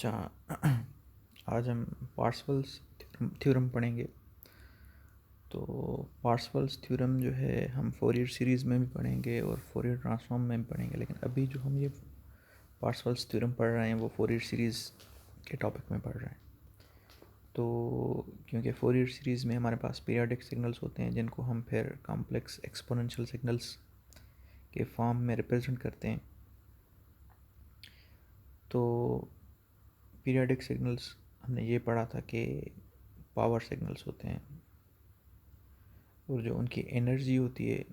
अच्छा। आज हम पार्सेवल्स थ्योरम पढ़ेंगे। तो पार्सेवल्स थ्योरम जो है हम फोरियर सीरीज़ में भी पढ़ेंगे और फोरियर ट्रांसफॉर्म में भी पढ़ेंगे, लेकिन अभी जो हम ये पार्सेवल्स थ्योरम पढ़ रहे हैं वो फोरियर सीरीज़ के टॉपिक में पढ़ रहे हैं। तो क्योंकि फोरियर सीरीज़ में हमारे पास पीरियोडिक सिग्नल्स होते हैं जिनको हम फिर कॉम्प्लेक्स एक्सपोनेंशियल सिग्नल्स के फॉर्म में रिप्रेजेंट करते हैं। तो पीरियोडिक सिग्नल्स हमने ये पढ़ा था कि पावर सिग्नल्स होते हैं और जो उनकी एनर्जी होती है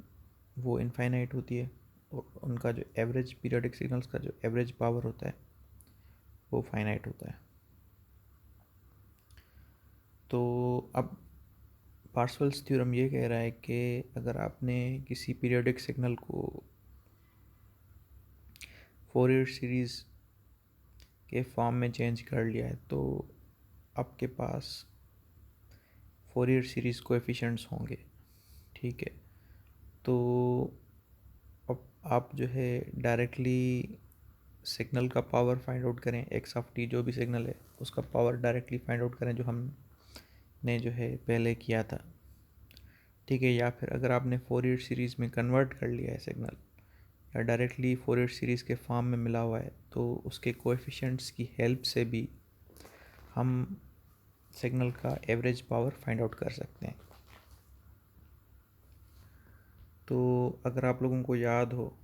वो इनफाइनाइट होती है और उनका जो एवरेज पीरियोडिक सिग्नल्स का जो एवरेज पावर होता है वो फाइनाइट होता है। तो अब पार्सेवल्स थ्योरम ये कह रहा है कि अगर आपने किसी पीरियोडिक सिग्नल को फोरियर सीरीज़ के फॉर्म में चेंज कर लिया है तो आपके पास फोरियर सीरीज़ कोएफिशिएंट्स होंगे। ठीक है। तो अब आप जो है डायरेक्टली सिग्नल का पावर फाइंड आउट करें, एक्स ऑफ टी जो भी सिग्नल है उसका पावर डायरेक्टली फाइंड आउट करें जो हमने जो है पहले किया था। ठीक है। या फिर अगर आपने फोरियर सीरीज़ में कन्वर्ट कर लिया है सिग्नल या डायरेक्टली फोरियर सीरीज़ के फॉर्म में मिला हुआ है तो उसके कोएफिशिएंट्स की हेल्प से भी हम सिग्नल का एवरेज पावर फाइंड आउट कर सकते हैं। तो अगर आप लोगों को याद हो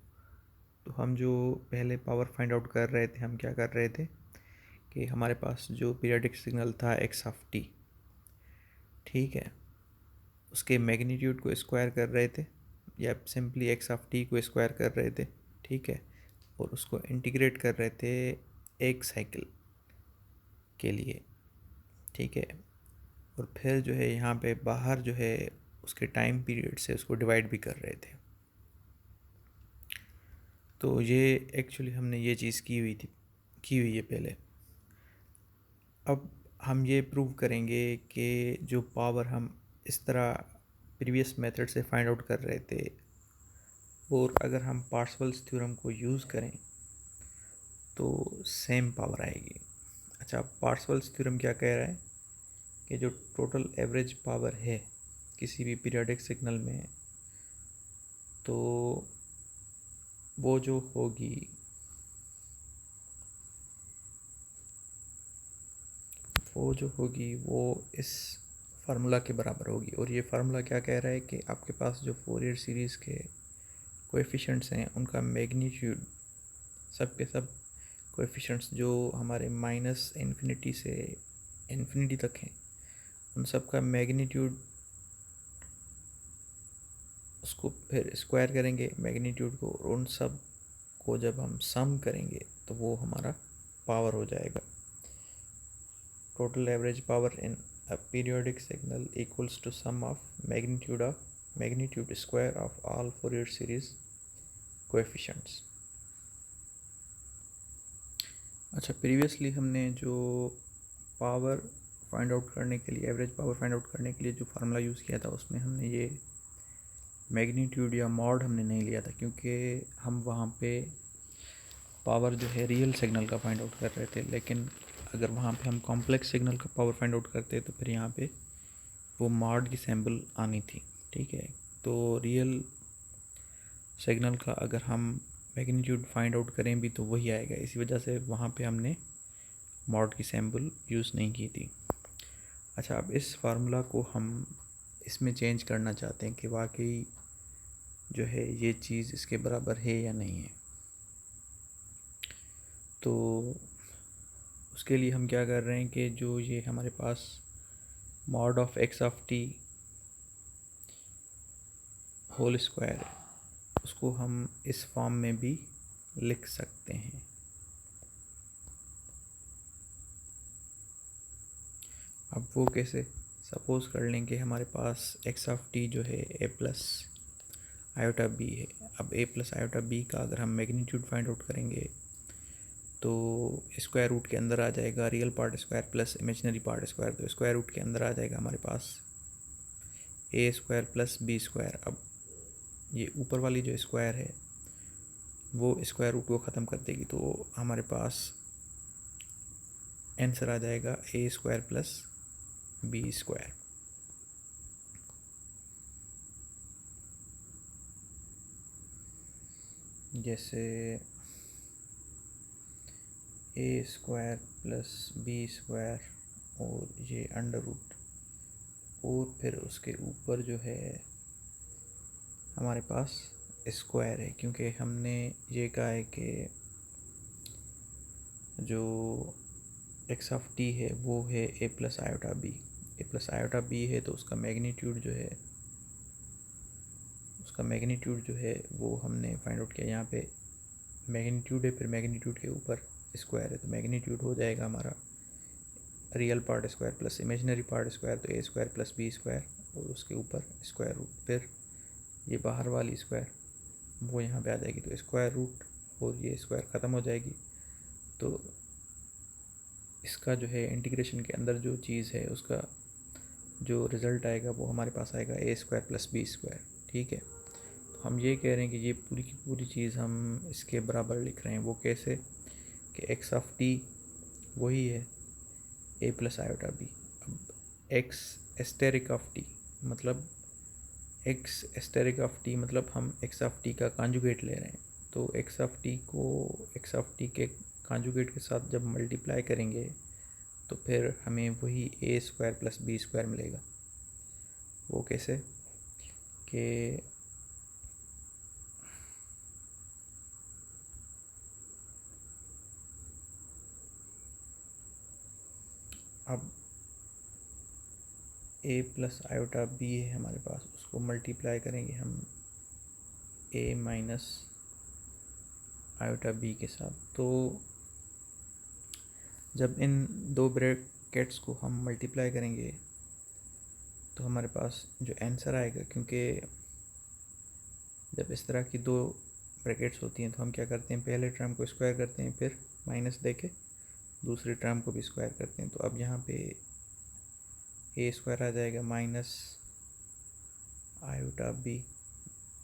तो हम जो पहले पावर फाइंड आउट कर रहे थे, हम क्या कर रहे थे कि हमारे पास जो पीरियोडिक सिग्नल था एक्स ऑफ टी, ठीक है, उसके मैग्नीट्यूड को स्क्वायर कर रहे थे या सिंपली एक्स ऑफ टी को स्क्वायर कर रहे थे। ठीक है। और उसको इंटीग्रेट कर रहे थे एक साइकिल के लिए। ठीक है। और फिर जो है यहाँ पे बाहर जो है उसके टाइम पीरियड से उसको डिवाइड भी कर रहे थे। तो ये एक्चुअली हमने ये चीज़ की हुई है पहले। अब हम ये प्रूव करेंगे कि जो पावर हम इस तरह प्रीवियस मेथड से फाइंड आउट कर रहे थे और अगर हम पार्सेवल्स थ्योरम को यूज़ करें तो सेम पावर आएगी। अच्छा, पार्सेवल्स थ्योरम क्या कह रहा है कि जो टोटल एवरेज पावर है किसी भी पीरियोडिक सिग्नल में तो वो जो होगी वो इस फार्मूला के बराबर होगी। और ये फार्मूला क्या कह रहा है कि आपके पास जो फोरियर सीरीज़ के कोएफिशिएंट्स हैं उनका मैग्नीट्यूड, सब के सब कोएफिशिएंट्स जो हमारे माइनस इन्फिनिटी से इन्फिनिटी तक हैं, उन सब का मैग्नीट्यूड, उसको फिर स्क्वायर करेंगे मैग्नीट्यूड को और उन सब को जब हम सम करेंगे तो वो हमारा पावर हो जाएगा। Total average power in a periodic signal equals to sum of magnitude square of all Fourier series coefficients। अच्छा, प्रीवियसली हमने जो पावर फाइंड आउट करने के लिए, एवरेज पावर फाइंड आउट करने के लिए जो फार्मूला यूज़ किया था उसमें हमने ये मैग्नीट्यूड या मॉड हमने नहीं लिया था क्योंकि हम वहाँ पे पावर जो है रियल सिग्नल का फाइंड आउट कर रहे थे। लेकिन अगर वहाँ पे हम कॉम्प्लेक्स सिग्नल का पावर फाइंड आउट करते तो फिर यहाँ पे वो मॉड की सैम्पल आनी थी। ठीक है। तो रियल सिग्नल का अगर हम मैग्नीट्यूड फाइंड आउट करें भी तो वही आएगा, इसी वजह से वहाँ पे हमने मॉड की सैम्पल यूज़ नहीं की थी। अच्छा, अब इस फार्मूला को हम इसमें चेंज करना चाहते हैं कि वाकई जो है ये चीज़ इसके बराबर है या नहीं है। तो उसके लिए हम क्या कर रहे हैं कि जो ये हमारे पास mod of x of t whole square है उसको हम इस फॉर्म में भी लिख सकते हैं। अब वो कैसे? सपोज़ कर लें कि हमारे पास एक्स ऑफ टी जो है ए प्लस आयोटा बी है। अब ए प्लस आयोटा बी का अगर हम मैग्नीट्यूड फाइंड आउट करेंगे तो स्क्वायर रूट के अंदर आ जाएगा real part square plus imaginary part square, तो स्क्वायर रूट के अंदर आ जाएगा हमारे पास ए स्क्वायर प्लस बी स्क्वायर। अब ये ऊपर वाली जो स्क्वायर है वो स्क्वायर रूट को ख़त्म कर देगी तो हमारे पास आंसर आ जाएगा ए स्क्वायर प्लस बी स्क्वायर। जैसे ए स्क्वायर प्लस बी स्क्वायर और ये अंडर रूट, और फिर उसके ऊपर जो है हमारे पास स्क्वायर है, क्योंकि हमने ये कहा है कि जो एक्स ऑफ टी है वो है ए प्लस आयोटा बी। ए प्लस आयोटा बी है तो उसका मैग्नीट्यूड जो है वो हमने फाइंड आउट किया। यहाँ पे मैग्नीट्यूड है, फिर मैग्नीट्यूड के ऊपर स्क्वायर है, तो मैग्नीट्यूड हो जाएगा हमारा real part square plus imaginary part square, तो ए स्क्वायर प्लस बी स्क्वायर और उसके ऊपर स्क्वायर रूट, फिर ये बाहर वाली स्क्वायर वो यहाँ पे आ जाएगी, तो स्क्वायर रूट और ये स्क्वायर ख़त्म हो जाएगी। तो इसका जो है इंटीग्रेशन के अंदर जो चीज़ है उसका जो रिज़ल्ट आएगा वो हमारे पास आएगा ए स्क्वायर प्लस बी स्क्वायर। ठीक है, तो हम ये कह रहे हैं कि ये पूरी की पूरी चीज़ हम इसके बराबर लिख रहे हैं। वो कैसे कि एक्स ऑफ टी वही है ए प्लस आयोटा बी। अब एक्स एस्टेरिक ऑफ टी मतलब हम एक्स ऑफ टी का कॉन्जुगेट ले रहे हैं, तो एक्स ऑफ टी को एक्स ऑफ टी के कॉन्जुगेट के साथ जब मल्टीप्लाई करेंगे तो फिर हमें वही ए स्क्वायर प्लस बी स्क्वायर मिलेगा। वो कैसे कि अब ए प्लस आयोटा बी है हमारे पास, उसको मल्टीप्लाई करेंगे हम ए माइनस आयोटा बी के साथ। तो जब इन दो ब्रैकेट्स को हम मल्टीप्लाई करेंगे तो हमारे पास जो आंसर आएगा, क्योंकि जब इस तरह की दो ब्रैकेट्स होती हैं तो हम क्या करते हैं, पहले टर्म को स्क्वायर करते हैं, फिर माइनस देके दूसरी टर्म को भी स्क्वायर करते हैं। तो अब यहाँ पे ए स्क्वायर आ जाएगा minus iota B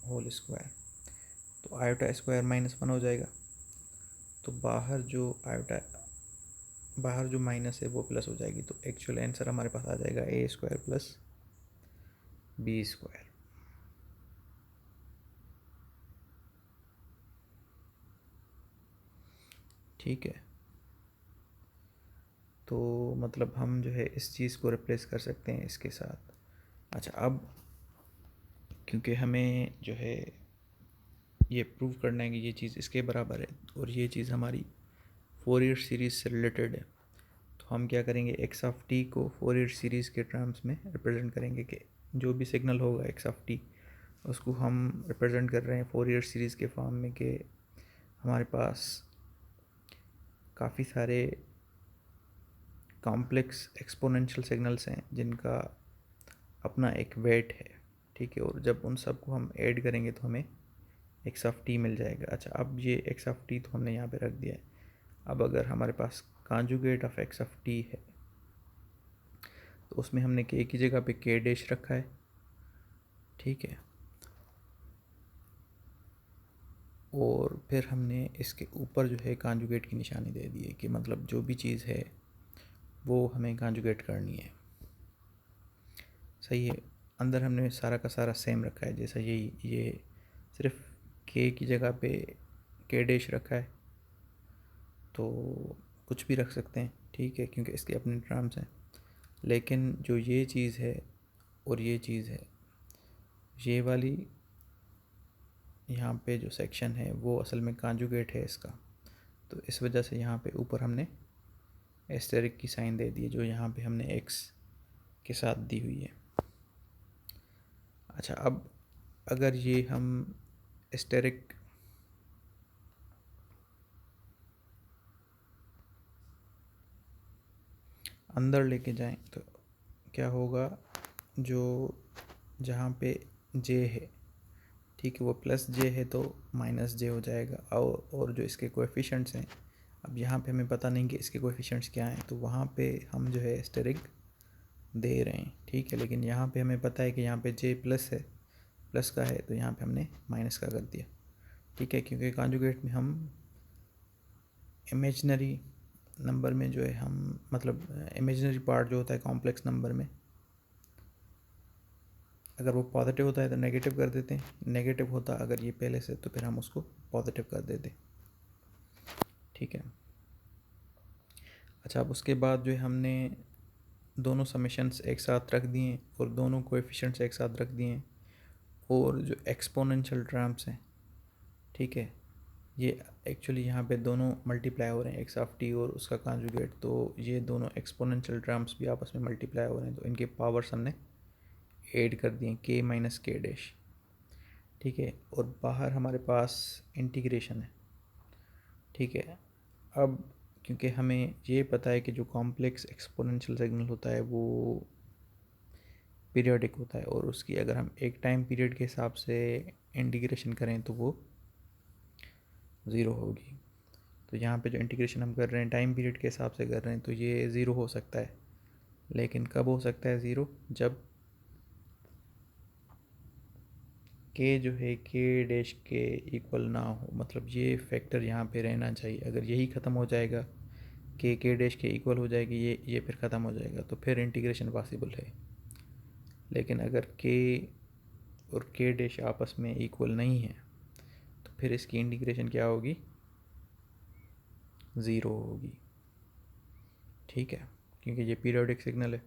whole square, तो आयोटा स्क्वायर -1 हो जाएगा, तो बाहर जो माइनस है वो प्लस हो जाएगी, तो एक्चुअल आंसर हमारे पास आ जाएगा ए स्क्वायर प्लस बी स्क्वायर। ठीक है, तो मतलब हम जो है इस चीज़ को रिप्लेस कर सकते हैं इसके साथ। अच्छा, अब क्योंकि हमें जो है ये प्रूव करना है कि ये चीज़ इसके बराबर है और ये चीज़ हमारी फोरियर सीरीज़ से रिलेटेड है, तो हम क्या करेंगे, एक्स ऑफ टी को फोरियर सीरीज़ के टर्म्स में रिप्रेजेंट करेंगे कि जो भी सिग्नल होगा एक्स ऑफ टी उसको हम रिप्रेजेंट कर रहे हैं फोरियर सीरीज़ के फॉर्म में, कि हमारे पास काफ़ी सारे कॉम्प्लेक्स एक्सपोनेंशियल सिग्नल्स हैं जिनका अपना एक वेट है। ठीक है, और जब उन सब को हम ऐड करेंगे तो हमें एक्स ऑफ टी मिल जाएगा। अच्छा, अब ये एक्स ऑफ टी तो हमने यहाँ पे रख दिया है। अब अगर हमारे पास conjugate of x of t है तो उसमें हमने के की जगह पे के डैश रखा है। ठीक है, और फिर हमने इसके ऊपर जो है कॉन्जुगेट की निशानी दे दी है कि मतलब जो भी चीज़ है वो हमें कॉन्जुगेट करनी है। सही है, अंदर हमने सारा का सारा सेम रखा है, जैसा ये सिर्फ के की जगह पे के डैश रखा है, तो कुछ भी रख सकते हैं। ठीक है, क्योंकि इसके अपने टर्म्स हैं। लेकिन जो ये चीज़ है और ये चीज़ है, ये वाली यहाँ पे जो सेक्शन है वो असल में कॉन्जुगेट है इसका, तो इस वजह से यहाँ पे ऊपर हमने एस्टेरिक की साइन दे दी है जो यहाँ पे हमने एक्स के साथ दी हुई है। अच्छा, अब अगर ये हम एस्टेरिक अंदर लेके जाएं तो क्या होगा, जो जहाँ पे जे है, ठीक है, वो प्लस जे है तो माइनस जे हो जाएगा, और जो इसके कोएफिशिएंट्स हैं, अब यहाँ पे हमें पता नहीं कि इसके कोएफिशिएंट्स क्या हैं, तो वहाँ पे हम जो है एस्टेरिक दे रहे हैं। ठीक है, लेकिन यहाँ पे हमें पता है कि यहाँ पे जे प्लस है, प्लस का है, तो यहाँ पे हमने माइनस का कर दिया। ठीक है, क्योंकि कॉन्जुगेट में हम इमेजिनरी नंबर में जो है हम मतलब इमेजिनरी पार्ट जो होता है कॉम्प्लेक्स नंबर में, अगर वो पॉजिटिव होता है तो नेगेटिव कर देते हैं, नेगेटिव होता अगर ये पहले से तो फिर हम उसको पॉजिटिव कर देते। ठीक है। अच्छा, अब उसके बाद जो है हमने दोनों समेशंस एक साथ रख दिए और दोनों कोएफिशिएंट्स एक साथ रख दिए, और जो एक्सपोनेंशियल टर्म्स हैं, ठीक है, ये एक्चुअली यहाँ पे दोनों मल्टीप्लाई हो रहे हैं, एक्स ऑफ टी और उसका कॉन्जुगेट, तो ये दोनों एक्सपोनेंशियल टर्म्स भी आपस में मल्टीप्लाई हो रहे हैं, तो इनके पावर्स हमने ऐड कर दिए, के माइनस के डैश। ठीक है, और बाहर हमारे पास इंटीग्रेशन है। ठीक है, अब क्योंकि हमें ये पता है कि जो कॉम्प्लेक्स एक्सपोनेंशियल सिग्नल होता है वो पीरियोडिक होता है, और उसकी अगर हम एक टाइम पीरियड के हिसाब से इंटीग्रेशन करें तो वो ज़ीरो होगी। तो यहाँ पे जो इंटीग्रेशन हम कर रहे हैं टाइम पीरियड के हिसाब से कर रहे हैं, तो ये ज़ीरो हो सकता है, लेकिन कब हो सकता है ज़ीरो? जब के जो है के डैश के इक्वल ना हो, मतलब ये फैक्टर यहाँ पे रहना चाहिए। अगर यही ख़त्म हो जाएगा, के डैश के इक्वल हो जाएगी, ये फिर ख़त्म हो जाएगा, तो फिर इंटीग्रेशन पॉसिबल है। लेकिन अगर के और के डैश आपस में इक्वल नहीं है तो फिर इसकी इंटीग्रेशन क्या होगी? ज़ीरो होगी। ठीक है, क्योंकि ये पीरियोडिक सिग्नल है।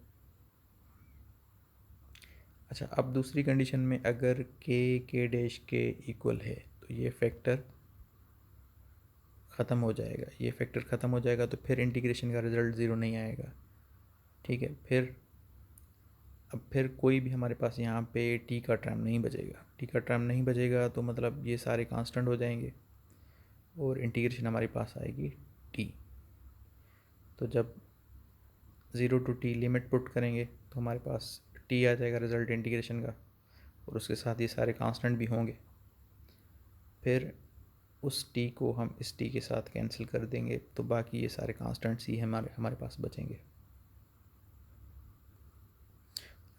अच्छा, अब दूसरी कंडीशन में अगर के डैश के इक्वल है तो ये फैक्टर ख़त्म हो जाएगा, ये फैक्टर ख़त्म हो जाएगा, तो फिर इंटीग्रेशन का रिज़ल्ट ज़ीरो नहीं आएगा। ठीक है, फिर कोई भी हमारे पास यहाँ पे टी का टर्म नहीं बचेगा। टी का टर्म नहीं बचेगा तो मतलब ये सारे कांस्टेंट हो जाएंगे और इंटीग्रेशन हमारे पास आएगी टी। तो जब zero to T limit put करेंगे तो हमारे पास टी आ जाएगा रिज़ल्ट इंटीग्रेशन का, और उसके साथ ये सारे कांस्टेंट भी होंगे। फिर उस टी को हम इस टी के साथ कैंसिल कर देंगे, तो बाकी ये सारे कांस्टेंट्स ही हमारे पास बचेंगे।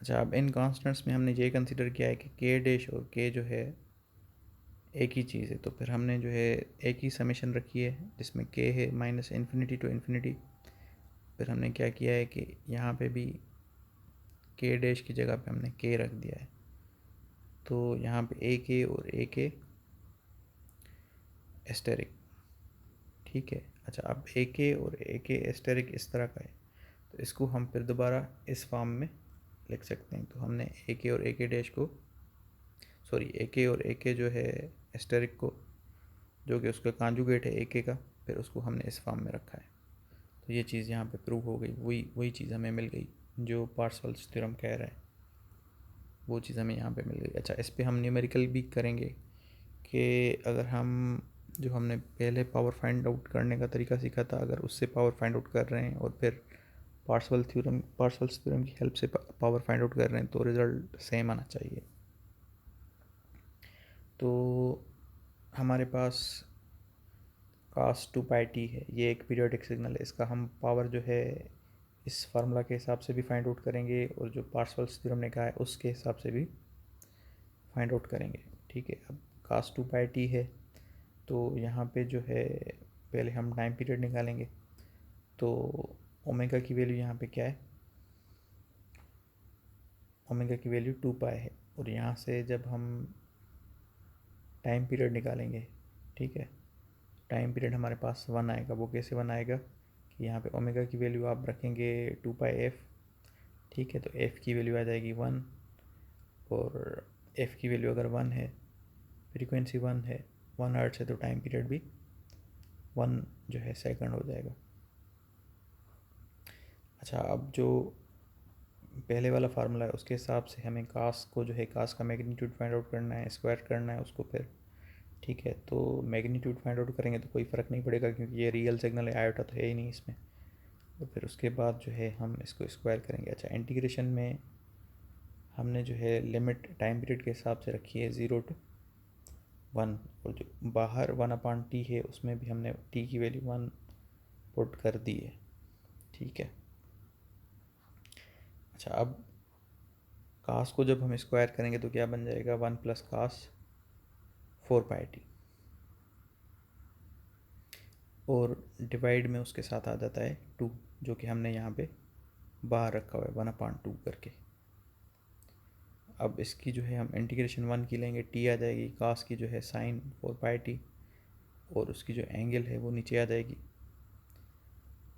अच्छा, अब इन कांस्टेंट्स में हमने ये कंसिडर किया है कि के डैश और के जो है एक ही चीज़ है, तो फिर हमने जो है एक ही समेशन रखी है जिसमें के है माइनस इन्फिनिटी टू इन्फिनिटी। फिर हमने क्या किया है कि यहाँ पे भी के डैश की जगह पे हमने के रख दिया है, तो यहाँ पे ए के और ए के एस्टेरिक। ठीक है। अच्छा, अब ए के और ए के एस्टेरिक इस तरह का है, तो इसको हम फिर दोबारा इस फॉर्म में लिख सकते हैं। तो हमने ए के और ए के डैश को, सॉरी, ए के और ए के जो है एस्टेरिक को, जो कि उसका कॉन्जुगेट है ए के का, फिर उसको हमने इस फॉर्म में रखा है। तो ये चीज़ यहाँ पे प्रूव हो गई, वही चीज़ हमें मिल गई जो पार्सेवल्स थ्योरम कह रहा है, वो चीज़ हमें यहाँ पे मिल गई। अच्छा, इस पर हम न्यूमेरिकल भी करेंगे कि अगर हम जो हमने पहले पावर फाइंड आउट करने का तरीका सीखा था, अगर उससे पावर फाइंड आउट कर रहे हैं और फिर पार्सेवल्स थ्योरम की हेल्प से पावर फाइंड आउट कर रहे हैं, तो रिज़ल्ट सेम आना चाहिए। तो हमारे पास cos 2 पाई टी है, ये एक पीरियोडिक सिग्नल है, इसका हम पावर जो है इस फार्मूला के हिसाब से भी फाइंड आउट करेंगे और जो पार्सेवल्स थ्योरम ने कहा है उसके हिसाब से भी फाइंड आउट करेंगे। ठीक है, अब cos 2 पाई टी है, तो यहाँ पे जो है पहले हम टाइम पीरियड निकालेंगे, तो ओमेगा की वैल्यू यहाँ पे क्या है? ओमेगा की वैल्यू 2 पाई है, और यहाँ से जब हम टाइम पीरियड निकालेंगे, ठीक है, टाइम पीरियड हमारे पास 1 आएगा। वो कैसे 1 आएगा कि यहाँ पे ओमेगा की वैल्यू आप रखेंगे 2 पाई एफ। ठीक है, तो एफ़ की वैल्यू आ जाएगी 1, और एफ़ की वैल्यू अगर 1 है, फ्रीक्वेंसी 1 है, 1 हर्ट्ज़ है, तो टाइम पीरियड भी 1 जो है सेकंड हो जाएगा। अच्छा, अब जो पहले वाला फार्मूला है उसके हिसाब से हमें कास को जो है कास का मैग्नीट्यूड फाइंड आउट करना है, स्क्वायर करना है उसको फिर। ठीक है, तो मैग्नीट्यूड फाइंड आउट करेंगे तो कोई फ़र्क नहीं पड़ेगा क्योंकि ये रियल सिग्नल है, आयोटा तो है ही नहीं इसमें। तो फिर उसके बाद जो है हम इसको स्क्वायर करेंगे। अच्छा, इंटीग्रेशन में हमने जो है लिमिट टाइम पीरियड के हिसाब से रखी है 0 to 1, और जो बाहर 1/t है उसमें भी हमने t की वैल्यू 1 पुट कर दी है। ठीक है। अच्छा, अब कास को जब हम स्क्वायर करेंगे तो क्या बन जाएगा? 1 + cos 4 पाई टी। और डिवाइड में उसके साथ आ जाता है 2, जो कि हमने यहाँ पे बाहर रखा हुआ है 1/2 करके। अब इसकी जो है हम इंटीग्रेशन 1 की लेंगे, टी आ जाएगी, कास की जो है साइन 4πt, और उसकी जो एंगल है वो नीचे आ जाएगी।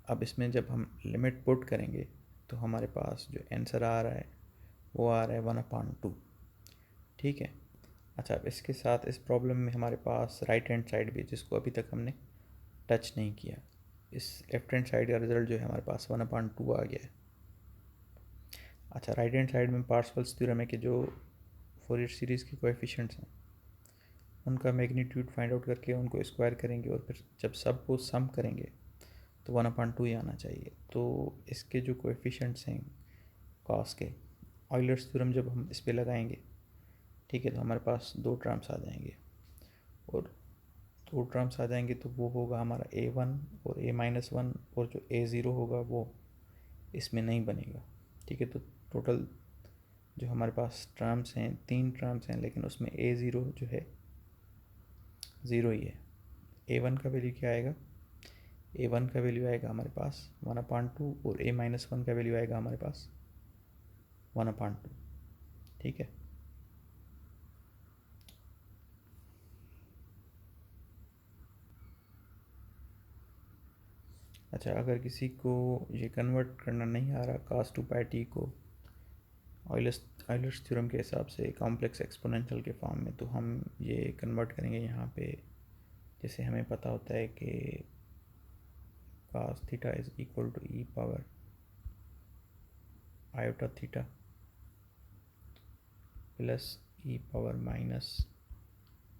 अब इसमें जब हम लिमिट पुट करेंगे तो हमारे पास जो आंसर आ रहा है वो आ रहा है 1/2। ठीक है। अच्छा, अब इसके साथ इस प्रॉब्लम में हमारे पास राइट हैंड साइड भी, जिसको अभी तक हमने टच नहीं किया, इस लेफ्ट हैंड साइड का रिजल्ट जो है हमारे पास 1/2 आ गया है। अच्छा, राइट हैंड साइड में पार्सेवल्स थ्योरम है कि जो फोरियर सीरीज़ के कोएफिशिएंट्स हैं उनका मैग्नीट्यूड फाइंड आउट करके उनको स्क्वायर करेंगे, और फिर जब सबको सम करेंगे तो 1/2 ही आना चाहिए। तो इसके जो कोएफिशिएंट्स हैं कॉस के, ऑयलर्स थ्योरम जब हम इस पे लगाएंगे, ठीक है, तो हमारे पास 2 टर्म्स आ जाएंगे, और 2 टर्म्स आ जाएंगे तो वो होगा हमारा a1 और a-1, और जो a0 होगा वो इसमें नहीं बनेगा। ठीक है, तो टोटल जो हमारे पास टर्म्स हैं 3 टर्म्स हैं, लेकिन उसमें a0 जो है 0 ही है। a1 का वैल्यू क्या आएगा? a1 का वैल्यू आएगा हमारे पास 1/2, और a-1 का वैल्यू आएगा हमारे पास 1/2। ठीक है। अच्छा, अगर किसी को ये कन्वर्ट करना नहीं आ रहा cos2πt को ऑयलर्स थ्योरम के हिसाब से कॉम्प्लेक्स एक्सपोनेंशियल के फॉर्म में, तो हम ये कन्वर्ट करेंगे यहाँ पे। जैसे हमें पता होता है कि cos theta is equal to e power iota theta plus e power minus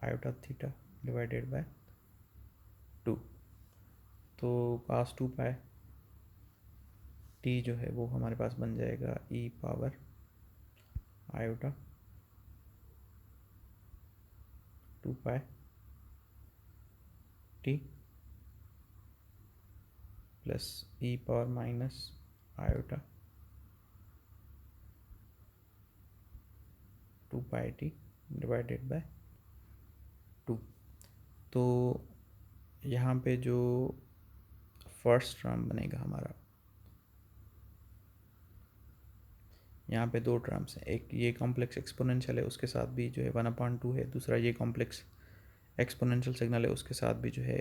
iota theta divided by 2। तो cos2π t जो है वो हमारे पास बन जाएगा e power iota 2π t plus e power minus iota 2πt divided by 2। तो यहाँ पे जो फर्स्ट टर्म बनेगा हमारा, यहाँ पे 2 टर्म्स हैं, एक ये कॉम्प्लेक्स एक्सपोनेंशियल है उसके साथ भी जो है 1/2 है, दूसरा ये कॉम्प्लेक्स एक्सपोनेंशियल सिग्नल है उसके साथ भी जो है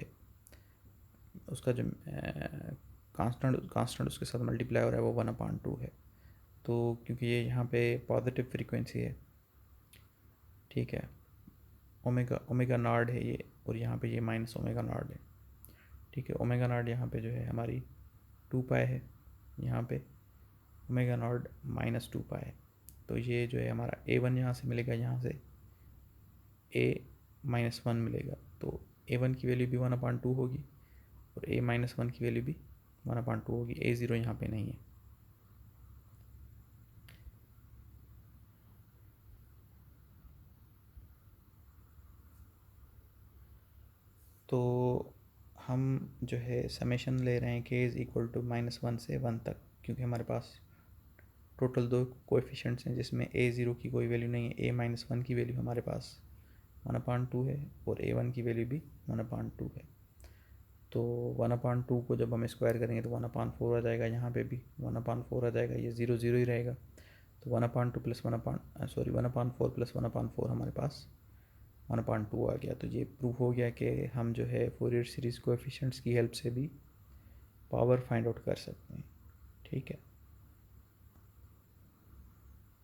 उसका जो कांस्टेंट उसके साथ मल्टीप्लाई हो रहा है वो 1/2 है। तो क्योंकि ये यहाँ पे पॉजिटिव फ्रीक्वेंसी है, ठीक है, ओमेगा नॉट है ये, और यहाँ पे ये माइनस ओमेगा नॉट है। ठीक है, ओमेगा नॉट यहाँ पे जो है हमारी 2π है, यहाँ पे ओमेगा नॉट माइनस 2π है। तो ये जो है हमारा a1 यहाँ से मिलेगा, यहाँ से a-1 मिलेगा, तो a1 की वैल्यू भी 1/2 होगी और a-1 की वैल्यू भी 1/2 होगी। a0 यहाँ पे नहीं है। तो हम जो है समेशन ले रहे हैं k इज़ इक्वल टू -1 से 1 तक, क्योंकि हमारे पास टोटल 2 कोएफिशिएंट्स हैं जिसमें a0 की कोई वैल्यू नहीं है। a-1 की वैल्यू हमारे पास 1/2 है और a1 की वैल्यू भी 1/2 है। तो 1/2 को जब हम स्क्वायर करेंगे तो 1/4 आ जाएगा, यहाँ पे भी 1/4 आ जाएगा, ये 0 0 ही रहेगा। तो 1/2 प्लस 1/4 प्लस 1/4 हमारे पास 1/2 आ गया। तो ये प्रूफ हो गया कि हम जो है फोरियर सीरीज़ कोएफिशिएंट्स की हेल्प से भी पावर फाइंड आउट कर सकते हैं। ठीक है।